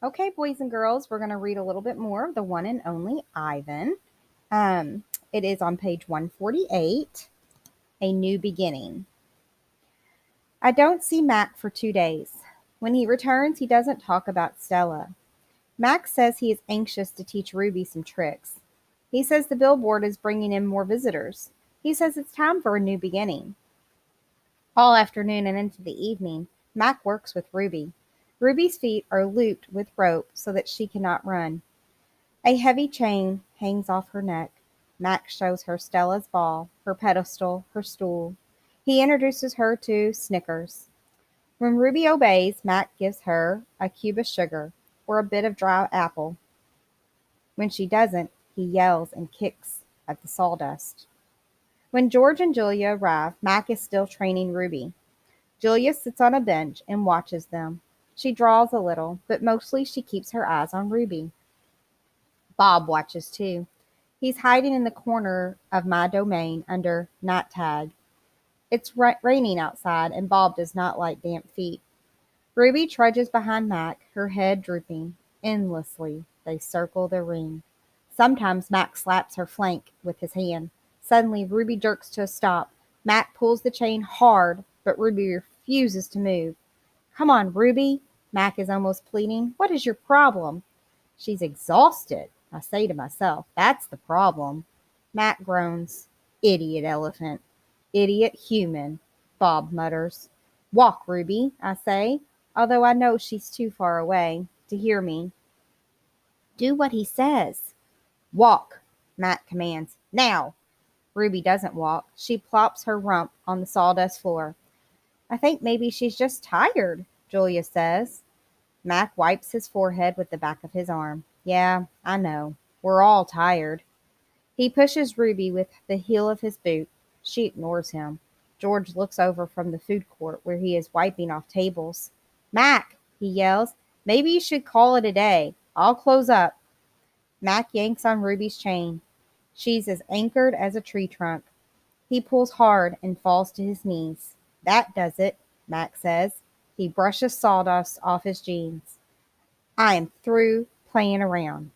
Okay, boys and girls, we're going to read a little bit more of the one and only Ivan. Um, it is on page 148, A New Beginning. I don't see Mac for 2 days. When he returns, he doesn't talk about Stella. Mac says he is anxious to teach Ruby some tricks. He says the billboard is bringing in more visitors. He says it's time for a new beginning. All afternoon and into the evening, Mac works with Ruby. Ruby's feet are looped with rope so that she cannot run. A heavy chain hangs off her neck. Mac shows her Stella's ball, her pedestal, her stool. He introduces her to Snickers. When Ruby obeys, Mac gives her a cube of sugar or a bit of dry apple. When she doesn't, he yells and kicks at the sawdust. When George and Julia arrive, Mac is still training Ruby. Julia sits on a bench and watches them. She draws a little, but mostly she keeps her eyes on Ruby. Bob watches too. He's hiding in the corner of my domain under night tag. It's raining outside, and Bob does not like damp feet. Ruby trudges behind Mac, her head drooping. Endlessly, they circle the ring. Sometimes Mac slaps her flank with his hand. Suddenly, Ruby jerks to a stop. Mac pulls the chain hard, but Ruby refuses to move. Come on, Ruby, Mac is almost pleading. What is your problem? She's exhausted, I say to myself. That's the problem. Mac groans. Idiot elephant. Idiot human, Bob mutters. Walk, Ruby, I say, although I know she's too far away to hear me. Do what he says. Walk, Mac commands. Now. Ruby doesn't walk. She plops her rump on the sawdust floor. I think maybe she's just tired, Julia says. Mac wipes his forehead with the back of his arm. Yeah, I know. We're all tired. He pushes Ruby with the heel of his boot. She ignores him. George looks over from the food court where he is wiping off tables. Mac, he yells, maybe you should call it a day. I'll close up. Mac yanks on Ruby's chain. She's as anchored as a tree trunk. He pulls hard and falls to his knees. That does it, Mac says. He brushes sawdust off his jeans. I am through playing around.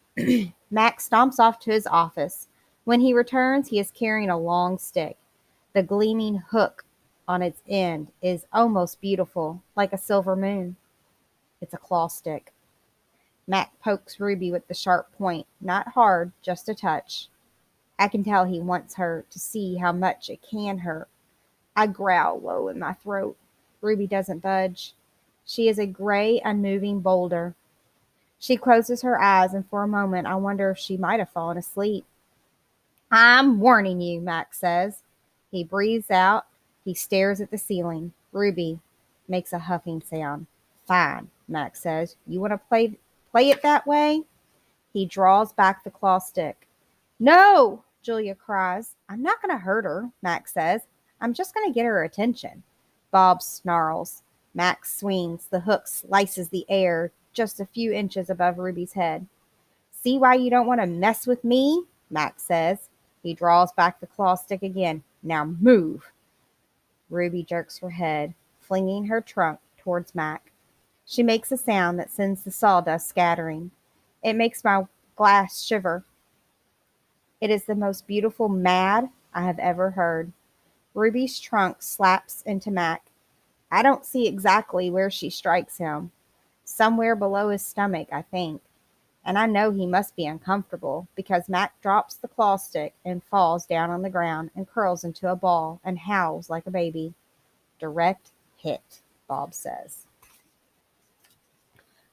Mac stomps off to his office. When he returns, he is carrying a long stick. The gleaming hook on its end is almost beautiful, like a silver moon. It's a claw stick. Mac pokes Ruby with the sharp point, not hard, just a touch. I can tell he wants her to see how much it can hurt. I growl low in my throat. Ruby doesn't budge. She is a gray, unmoving boulder. She closes her eyes, and for a moment I wonder if she might have fallen asleep. I'm warning you, Mac says. He breathes out. He stares at the ceiling. Ruby makes a huffing sound. Fine, Mac says. You want to play it that way? He draws back the claw stick. No, Julia cries. I'm not going to hurt her, Mac says. I'm just going to get her attention. Bob snarls. Mac swings. The hook slices the air just a few inches above Ruby's head. See why you don't want to mess with me? Mac says. He draws back the claw stick again. Now move. Ruby jerks her head, flinging her trunk towards Mac. She makes a sound that sends the sawdust scattering. It makes my glass shiver. It is the most beautiful mad I have ever heard. Ruby's trunk slaps into Mac. I don't see exactly where she strikes him. Somewhere below his stomach, I think. And I know he must be uncomfortable because Mac drops the claw stick and falls down on the ground and curls into a ball and howls like a baby. Direct hit, Bob says.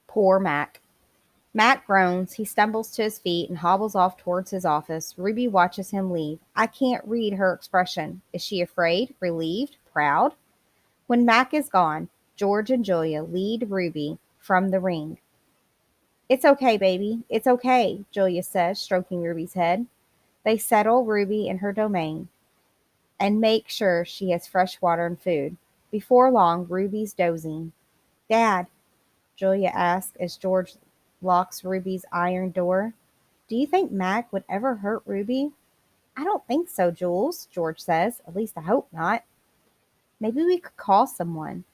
Poor Mac. Mac groans. He stumbles to his feet and hobbles off towards his office. Ruby watches him leave. I can't read her expression. Is she afraid, relieved, proud? When Mac is gone, George and Julia lead Ruby from the ring. It's okay, baby. It's okay, Julia says, stroking Ruby's head. They settle Ruby in her domain and make sure she has fresh water and food. Before long, Ruby's dozing. Dad, Julia asks as George locks Ruby's iron door. Do you think Mac would ever hurt Ruby? I don't think so, Jules, George says. At least I hope not. Maybe we could call someone.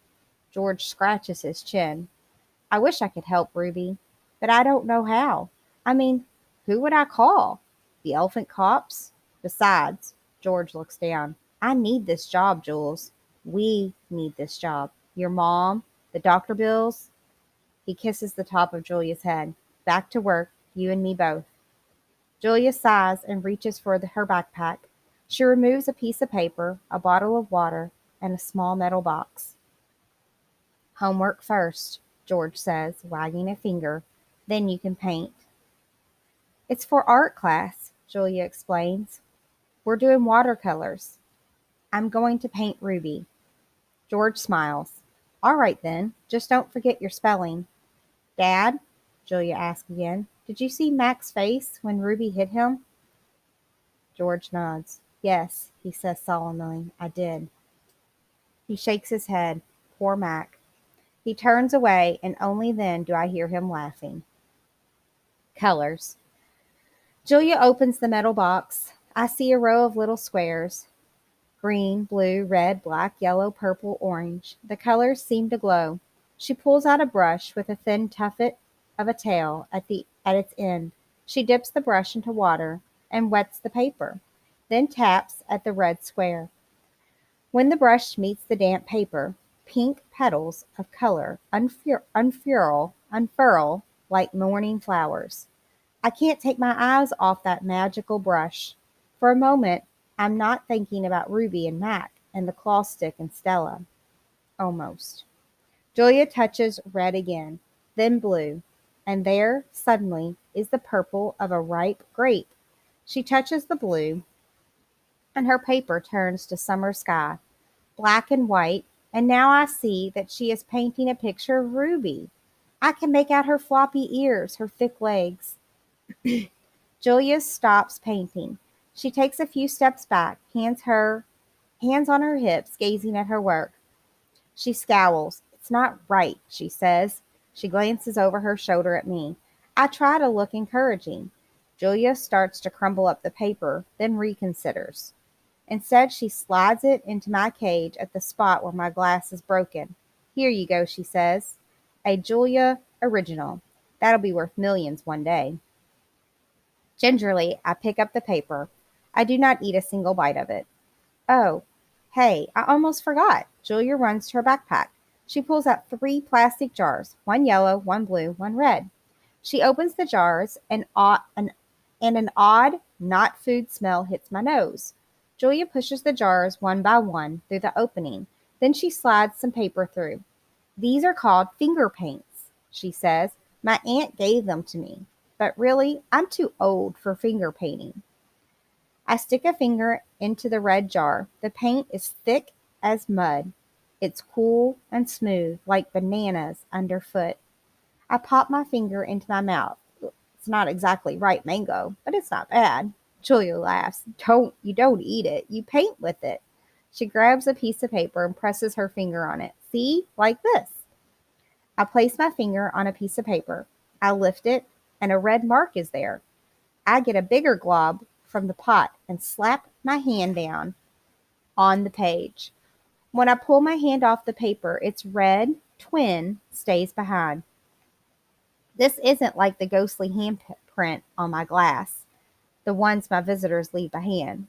George scratches his chin. I wish I could help Ruby. but I don't know how. I mean, who would I call? The elephant cops? Besides, George looks down. I need this job, Jules. We need this job. Your mom, the doctor bills. He kisses the top of Julia's head. Back to work, you and me both. Julia sighs and reaches for her backpack. She removes a piece of paper, a bottle of water, and a small metal box. Homework first, George says, wagging a finger. Then you can paint. It's for art class, Julia explains. We're doing watercolors. I'm going to paint Ruby. George smiles. All right then, just don't forget your spelling. Dad, Julia asks again, did you see Mac's face when Ruby hit him? George nods. Yes, he says solemnly, I did. He shakes his head. Poor Mac. He turns away, and only then do I hear him laughing. Colors. Julia opens the metal box. I see a row of little squares. Green, blue, red, black, yellow, purple, orange. The colors seem to glow. She pulls out a brush with a thin tuffet of a tail at its end. She dips the brush into water and wets the paper, then taps at the red square. When the brush meets the damp paper, pink petals of color unfurl like morning flowers. I can't take my eyes off that magical brush. For a moment, I'm not thinking about Ruby and Mac and the claw stick and Stella. Almost. Julia touches red again, then blue, and there, suddenly, is the purple of a ripe grape. She touches the blue, and her paper turns to summer sky, black and white, and now I see that she is painting a picture of Ruby. I can make out her floppy ears, her thick legs. Julia stops painting. She takes a few steps back, hands on her hips, gazing at her work. She scowls. It's not right, she says. She glances over her shoulder at me. I try to look encouraging. Julia starts to crumble up the paper, then reconsiders. Instead, she slides it into my cage at the spot where my glass is broken. Here you go, she says. A Julia original. That'll be worth millions one day. Gingerly, I pick up the paper. I do not eat a single bite of it. Oh, hey, I almost forgot. Julia runs to her backpack. She pulls out 3 plastic jars, one yellow, one blue, one red. She opens the jars, and an odd, not food smell hits my nose. Julia pushes the jars one by one through the opening. Then she slides some paper through. These are called finger paints, she says. My aunt gave them to me. But really, I'm too old for finger painting. I stick a finger into the red jar. The paint is thick as mud. It's cool and smooth, like bananas underfoot. I pop my finger into my mouth. It's not exactly ripe mango, but it's not bad. Julia laughs. You don't eat it. You paint with it. She grabs a piece of paper and presses her finger on it. See? Like this. I place my finger on a piece of paper. I lift it, and a red mark is there. I get a bigger glob from the pot and slap my hand down on the page. When I pull my hand off the paper, its red twin stays behind. This isn't like the ghostly handprint on my glass, the ones my visitors leave behind.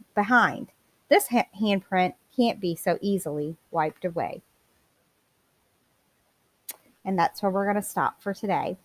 This handprint can't be so easily wiped away. And that's where we're going to stop for today.